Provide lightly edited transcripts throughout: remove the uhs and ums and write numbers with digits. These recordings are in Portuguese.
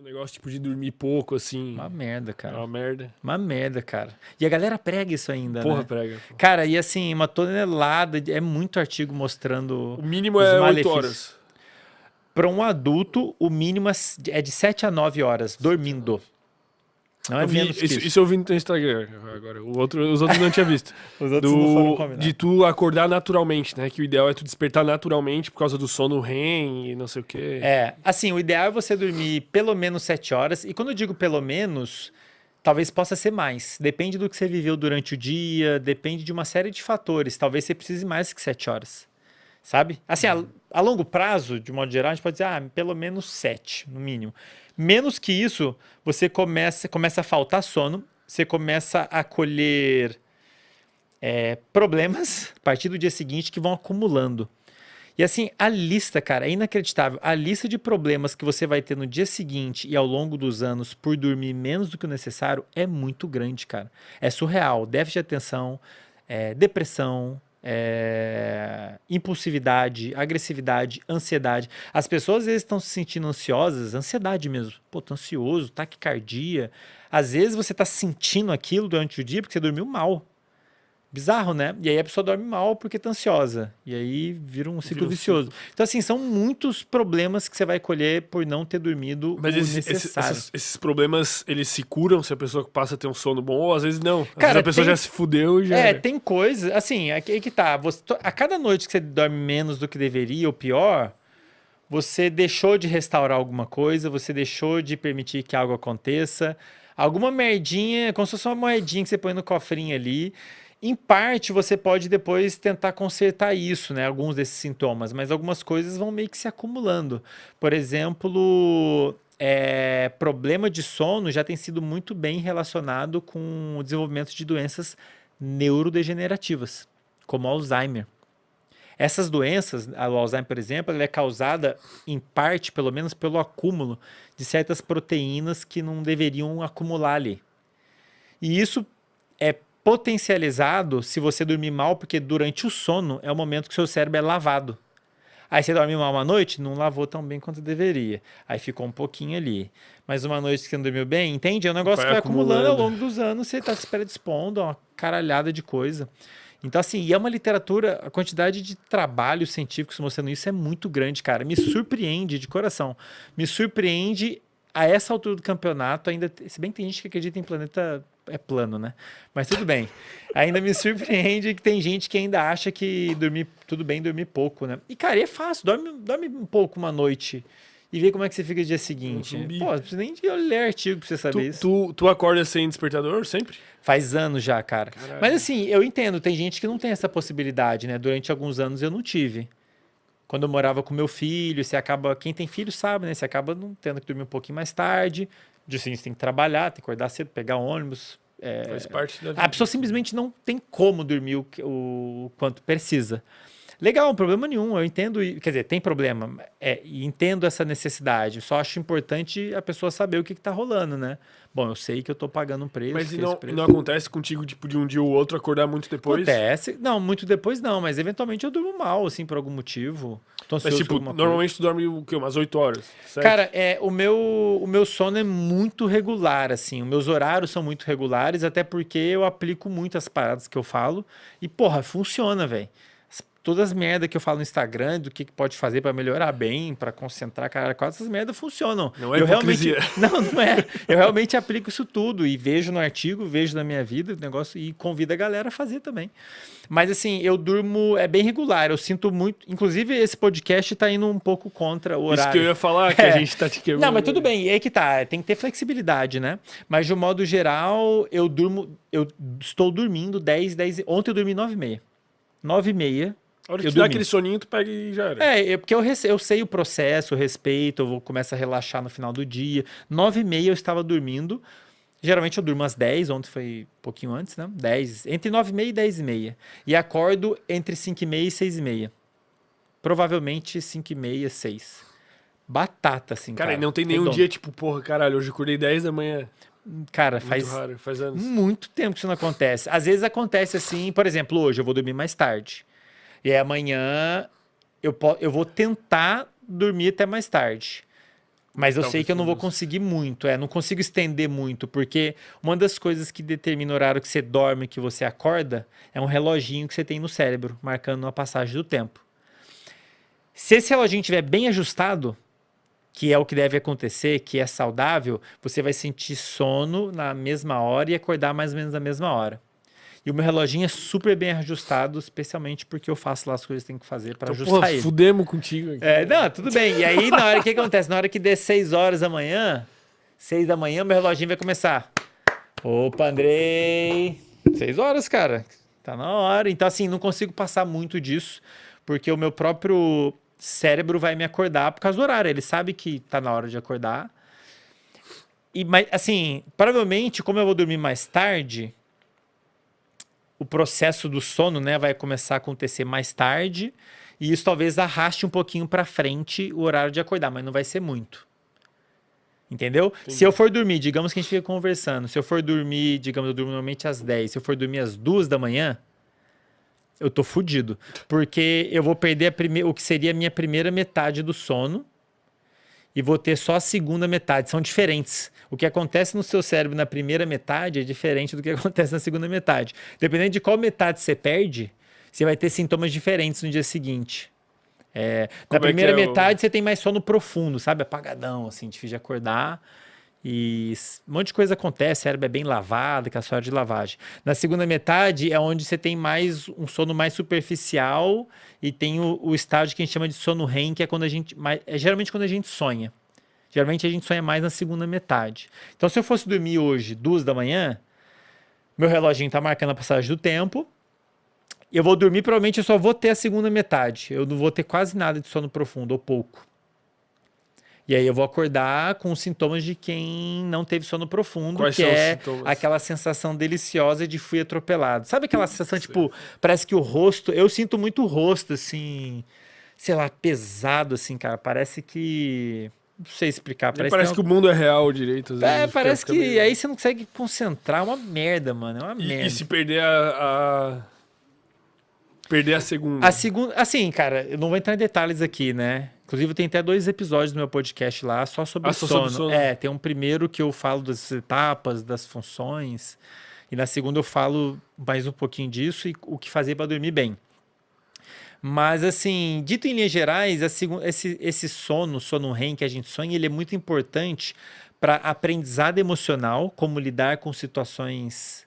negócio tipo de dormir pouco, assim. Uma merda, É cara. uma merda. Uma merda, cara. E a galera prega isso ainda, Porra, né? prega. Pô. Cara, e assim, uma tonelada, é muito artigo mostrando O mínimo os é 8 malefícios. horas. Para um adulto, o mínimo é de 7 a 9 horas dormindo. Não é Eu vi, menos que isso. isso eu vi no teu Instagram agora. Os outros não tinha visto. Os outros não foram combinados. De tu acordar naturalmente, né? Que o ideal é tu despertar naturalmente por causa do sono REM e não sei o quê. É, assim, o ideal é você dormir pelo menos 7 horas. E quando eu digo pelo menos, talvez possa ser mais. Depende do que você viveu durante o dia, depende de uma série de fatores. Talvez você precise mais que 7 horas. Sabe? Assim, a longo prazo, de modo geral, a gente pode dizer, pelo menos 7, no mínimo. Menos que isso, você começa a faltar sono, você começa a colher problemas a partir do dia seguinte que vão acumulando. E assim, a lista, cara, é inacreditável. A lista de problemas que você vai ter no dia seguinte e ao longo dos anos por dormir menos do que o necessário é muito grande, cara. É surreal. Déficit de atenção, depressão, impulsividade, agressividade, ansiedade. As pessoas às vezes estão se sentindo ansiosas, ansiedade mesmo. Pô, tô ansioso, taquicardia. Às vezes você tá sentindo aquilo durante o dia porque você dormiu mal. Bizarro, né? E aí a pessoa dorme mal porque tá ansiosa. E aí vira um ciclo vicioso. Então, assim, são muitos problemas que você vai colher por não ter dormido Mas o necessário. esses problemas, eles se curam se a pessoa passa a ter um sono bom, ou às vezes não. Às vezes Cara, a pessoa já se fudeu e já era. tem coisa, assim, aqui que tá. A cada noite que você dorme menos do que deveria, ou pior, você deixou de restaurar alguma coisa, você deixou de permitir que algo aconteça. Alguma merdinha, como se fosse uma moedinha que você põe no cofrinho ali. Em parte, você pode depois tentar consertar isso, né? Alguns desses sintomas, mas algumas coisas vão meio que se acumulando. Por exemplo, problema de sono já tem sido muito bem relacionado com o desenvolvimento de doenças neurodegenerativas, como Alzheimer. Essas doenças, o Alzheimer, por exemplo, ela é causada em parte, pelo menos, pelo acúmulo de certas proteínas que não deveriam acumular ali. E isso é potencializado se você dormir mal, porque durante o sono é o momento que o seu cérebro é lavado. Aí você dorme mal uma noite, não lavou tão bem quanto deveria. Aí ficou um pouquinho ali. Mas uma noite que você não dormiu bem, entende? É um negócio que vai acumulando ao longo dos anos, você está se predispondo a uma caralhada de coisa. Então, assim, e é uma literatura, a quantidade de trabalhos científicos mostrando isso é muito grande, cara. Me surpreende de coração. Me surpreende a essa altura do campeonato, ainda, se bem que tem gente que acredita em planeta plano, né? Mas tudo bem. Ainda me surpreende que tem gente que ainda acha que tudo bem dormir pouco, né? E, cara, é fácil. Dorme um pouco uma noite e vê como é que você fica no dia seguinte. Pô, não precisa nem de ler artigo pra você saber isso. Tu acorda sem despertador sempre? Faz anos já, cara. Caralho. Mas assim, eu entendo, tem gente que não tem essa possibilidade, né? Durante alguns anos eu não tive. Quando eu morava com meu filho, você acaba. Quem tem filho sabe, né? Você acaba não tendo que dormir um pouquinho mais tarde. Assim, você tem que trabalhar, tem que acordar cedo, pegar ônibus. Faz parte da vida. A pessoa simplesmente não tem como dormir o quanto precisa. Legal, não problema nenhum, eu entendo, quer dizer, tem problema, e entendo essa necessidade, só acho importante a pessoa saber o que tá rolando, né? Bom, eu sei que eu tô pagando um preço. Mas não acontece contigo, tipo, de um dia ou outro acordar muito depois? Acontece, não, muito depois não, mas eventualmente eu durmo mal, assim, por algum motivo. Mas, tipo, normalmente tu dorme o quê? Umas 8 horas? 7? Cara, o meu sono é muito regular, assim, os meus horários são muito regulares, até porque eu aplico muito as paradas que eu falo, e, porra, funciona, velho. Todas as merdas que eu falo no Instagram, do que pode fazer pra melhorar bem, pra concentrar, cara, quase essas merdas funcionam. Não é hipocrisia. Não é. Eu realmente aplico isso tudo e vejo no artigo, vejo na minha vida o negócio e convido a galera a fazer também. Mas assim, eu durmo, é bem regular, eu sinto muito, inclusive esse podcast tá indo um pouco contra o horário. Isso que eu ia falar, que a gente tá te quebrando. Não, mas tudo bem, é que tá, tem que ter flexibilidade, né? Mas de um modo geral, eu estou dormindo 10, ontem eu dormi 9h30. 9h30. A hora que dá aquele soninho, tu pega e já era. Porque eu sei o processo, eu respeito, eu começo a relaxar no final do dia. 9h30 eu estava dormindo. Geralmente eu durmo às 10, ontem foi um pouquinho antes, né? 10, entre 9h30 e 10h30. E acordo entre 5h30 e 6h30. Provavelmente 5h30, 6. Batata, assim, cara. Cara, e não tem nenhum dia, tipo, porra, caralho, hoje eu acordei 10 da manhã. Cara, faz anos. Muito tempo que isso não acontece. Às vezes acontece assim, por exemplo, hoje eu vou dormir mais tarde. E aí amanhã eu vou tentar dormir até mais tarde. Mas eu sei Talvez que eu não vou seja conseguir muito, não consigo estender muito, porque uma das coisas que determina o horário que você dorme, que você acorda, é um reloginho que você tem no cérebro, marcando a passagem do tempo. Se esse reloginho estiver bem ajustado, que é o que deve acontecer, que é saudável, você vai sentir sono na mesma hora e acordar mais ou menos na mesma hora. E o meu reloginho é super bem ajustado, especialmente porque eu faço lá as coisas que tem que fazer para Então, porra, ajustar ele. fudemos contigo aqui. Não, tudo bem. E aí, na hora que acontece? Na hora que der 6 horas da manhã, 6 da manhã, meu reloginho vai começar. Opa, Andrei. 6 horas, cara. Tá na hora. Então, assim, não consigo passar muito disso, porque o meu próprio cérebro vai me acordar por causa do horário. Ele sabe que tá na hora de acordar. Mas, assim, provavelmente, como eu vou dormir mais tarde, o processo do sono, né, vai começar a acontecer mais tarde. E isso talvez arraste um pouquinho para frente o horário de acordar, mas não vai ser muito. Entendeu? Entendi. Se eu for dormir, digamos que a gente fica conversando, se eu for dormir, digamos, eu durmo normalmente às 10, se eu for dormir às 2 da manhã, eu tô fudido. Porque eu vou perder o que seria a minha primeira metade do sono e vou ter só a segunda metade. São diferentes. O que acontece no seu cérebro na primeira metade é diferente do que acontece na segunda metade. Dependendo de qual metade você perde, você vai ter sintomas diferentes no dia seguinte. Na primeira metade você tem mais sono profundo, sabe? Apagadão, assim, difícil de acordar. E um monte de coisa acontece, o cérebro é bem lavado, que é a sua hora de lavagem. Na segunda metade é onde você tem mais um sono mais superficial e tem o estágio que a gente chama de sono REM, que é quando a gente. Geralmente quando a gente sonha. Geralmente a gente sonha mais na segunda metade. Então, se eu fosse dormir hoje, 2 da manhã, meu reloginho tá marcando a passagem do tempo. Eu vou dormir, provavelmente eu só vou ter a segunda metade. Eu não vou ter quase nada de sono profundo, ou pouco. E aí eu vou acordar com os sintomas de quem não teve sono profundo, Quais que são os é sintomas? aquela sensação deliciosa de fui atropelado. Sabe aquela sensação, Sei. tipo, parece que o rosto... Eu sinto muito o rosto, assim, sei lá, pesado, assim, cara. Parece que... Não sei explicar. Nem parece que o mundo é real direito, às vezes. Parece fica que meio- aí você não consegue concentrar. É uma merda, mano. É uma merda. E se perder perder a segunda? A segunda, assim, cara, eu não vou entrar em detalhes aqui, né? Inclusive, tem até 2 episódios do meu podcast lá só sobre só sono. sobre sono. Tem um primeiro que eu falo das etapas, das funções, e na segunda eu falo mais um pouquinho disso e o que fazer para dormir bem. Mas, assim, dito em linhas gerais, esse sono REM que a gente sonha, ele é muito importante para aprendizado emocional, como lidar com situações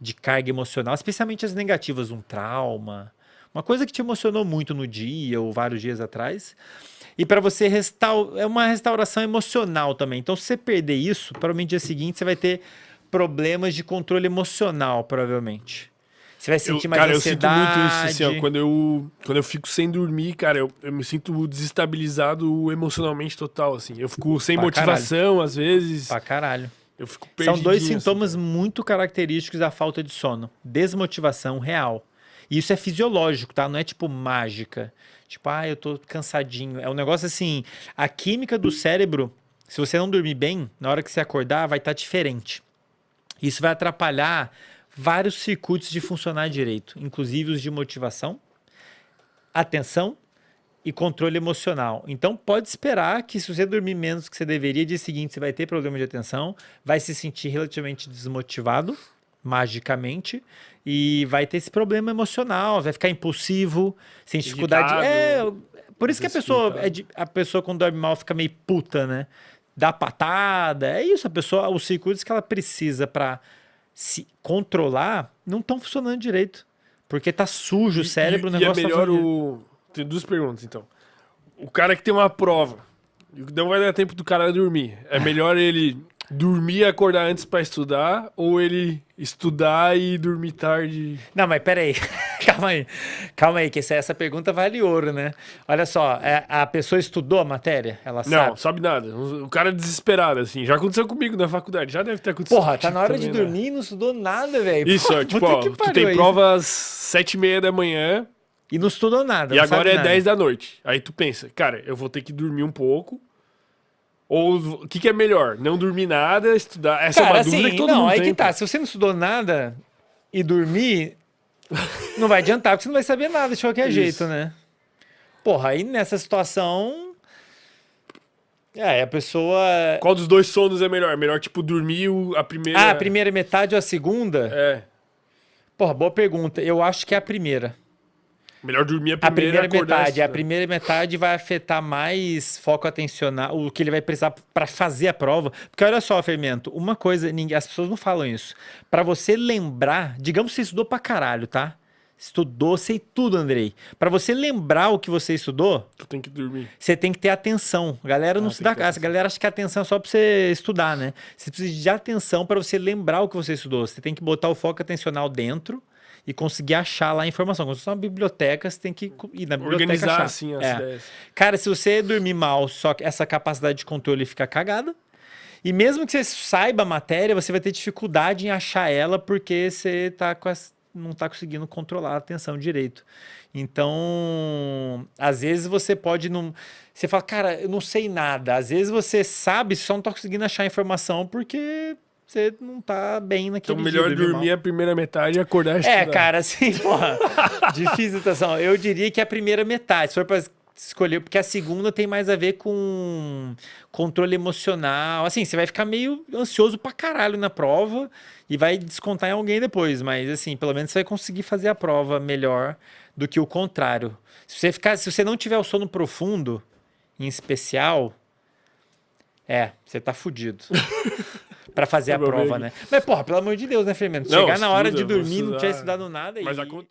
de carga emocional, especialmente as negativas, um trauma, uma coisa que te emocionou muito no dia ou vários dias atrás. E para você é uma restauração emocional também. Então, se você perder isso, provavelmente no dia seguinte você vai ter problemas de controle emocional, provavelmente. Você vai sentir mais Cara, ansiedade. eu sinto muito isso, assim, ó, quando eu fico sem dormir, cara, eu me sinto desestabilizado emocionalmente total, assim. Eu fico sem Pra motivação, às vezes. Pra caralho. Eu fico São perdidinho, 2 assim, sintomas cara. muito característicos da falta de sono. Desmotivação real. E isso é fisiológico, tá? Não é tipo mágica. Tipo, eu tô cansadinho. É um negócio assim, a química do cérebro, se você não dormir bem, na hora que você acordar, vai estar diferente. Isso vai atrapalhar vários circuitos de funcionar direito, inclusive os de motivação, atenção e controle emocional. Então pode esperar que se você dormir menos do que você deveria, dia seguinte você vai ter problema de atenção, vai se sentir relativamente desmotivado, magicamente, e vai ter esse problema emocional, vai ficar impulsivo, sem dificuldade. Irritado, Por isso que a pessoa quando dorme mal fica meio puta, né? Dá patada, é isso, os circuitos que ela precisa para se controlar não estão funcionando direito. Porque tá sujo o cérebro, o negócio é melhor tá funcionando. Tem 2 perguntas, então. O cara que tem uma prova, não vai dar tempo do cara dormir. É melhor ele dormir e acordar antes pra estudar, ou ele estudar e dormir tarde? Não, mas peraí. Calma aí, que essa pergunta vale ouro, né? Olha só, a pessoa estudou a matéria? Ela Não, sabe? sabe nada. O cara é desesperado, assim. Já aconteceu comigo na faculdade, já deve ter acontecido. Porra, tá na hora de também, né? dormir e não estudou nada, velho. Isso, Pô, ó, tipo, puta ó, que tu pariu, tem é isso. prova às 7h30 da manhã E não estudou nada. e não agora sabe é nada. 10 da noite. Aí tu pensa, cara, eu vou ter que dormir um pouco. Ou o que é melhor? Não dormir nada, estudar? Essa é Cara, uma dúvida assim, que todo não, mundo aí tem. que tá. pô. Se você não estudou nada e dormir, não vai adiantar, porque você não vai saber nada de qualquer Isso. jeito, né? Porra, aí nessa situação, A pessoa... Qual dos dois sonos é melhor? Melhor, tipo, dormir a primeira... Ah, a primeira metade ou a segunda? É. Porra, boa pergunta. Eu acho que é a primeira. Melhor dormir a A primeira primeira acordar metade. A estudar. primeira metade vai afetar mais foco atencional, o que ele vai precisar para fazer a prova. Porque olha só, Fermento, uma coisa, as pessoas não falam isso. Para você lembrar, digamos que você estudou pra caralho, tá? Estudou, sei tudo, Andrei. Para você lembrar o que você estudou, Tu tem que dormir. você tem que ter atenção. A galera não se tem dá que ter casa. A galera acha que a atenção é só pra você estudar, né? Você precisa de atenção para você lembrar o que você estudou. Você tem que botar o foco atencional dentro e conseguir achar lá a informação. Quando você está na biblioteca, você tem que ir na biblioteca Organizar, achar. assim, as É. ideias. Cara, se você dormir mal, só que essa capacidade de controle fica cagada. E mesmo que você saiba a matéria, você vai ter dificuldade em achar ela porque você tá não está conseguindo controlar a atenção direito. Então, às vezes você pode não... Você fala, cara, eu não sei nada. Às vezes você sabe, só não está conseguindo achar a informação porque você não tá bem naquele Então, dia. melhor dormir a primeira metade e acordar e estudar. É, cara, assim, porra, difícil situação. Eu diria que é a primeira metade, se for pra escolher, porque a segunda tem mais a ver com controle emocional. Assim, você vai ficar meio ansioso pra caralho na prova e vai descontar em alguém depois, mas assim, pelo menos você vai conseguir fazer a prova melhor do que o contrário. Se você não tiver o sono profundo, em especial, você tá fudido. Pra fazer a prova, né? Mas, porra, pelo amor de Deus, né, Fermento? Não, Chegar na hora de estuda, vou dormir, não estudar. tinha estudado nada Mas e... acontece.